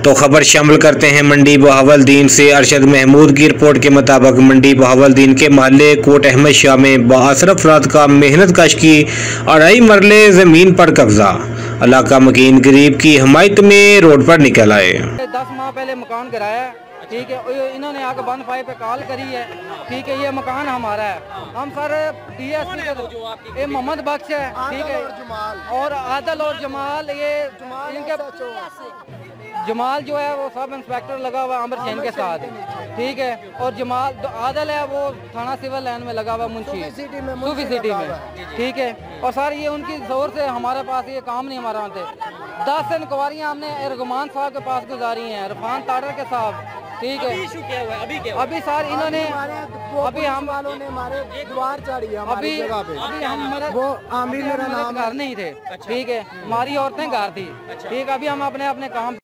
तो खबर शामिल करते हैं मंडी बहावलदीन से। अरशद महमूद की रिपोर्ट के मुताबिक मंडी बहावलदीन के महल्ले कोट अहमद शाह में बाअसर अफराद का मेहनत कश की 2.5 मरले ज़मीन पर कब्जा। इलाका मकीन गरीब की हिमायत में रोड पर निकल आए। 10 माह पहले मकान गिराया, ठीक है। इन्होंने आके 1 पे कॉल करी है, ठीक है। ये मकान हमारा है। हम सर DSP के मोहम्मद बख्श है, ठीक है, और आदल और जमाल, ये इनके जमाल जो है वो सब इंस्पेक्टर लगा हुआ है अमर सैन के साथ, ठीक है। और जमाल आदल है वो थाना सिविल लाइन में लगा हुआ मुंशी सूफी सिटी में, ठीक है। और सर ये उनकी जोर से हमारे पास ये काम नहीं हमारा आते। 10 इंक्वायरियाँ हमने इरगमान साहब के पास गुजारी हैं, इरफान ताडर के साथ, ठीक है। अभी सर इन्होंने अभी हम वालों ने हमारे द्वार चढ़ी है हमारी जगह पे। अभी हम वो आमिर मेरा नाम घर नहीं थे, ठीक है। हमारी औरतें घर थी, ठीक है। अभी हम अपने काम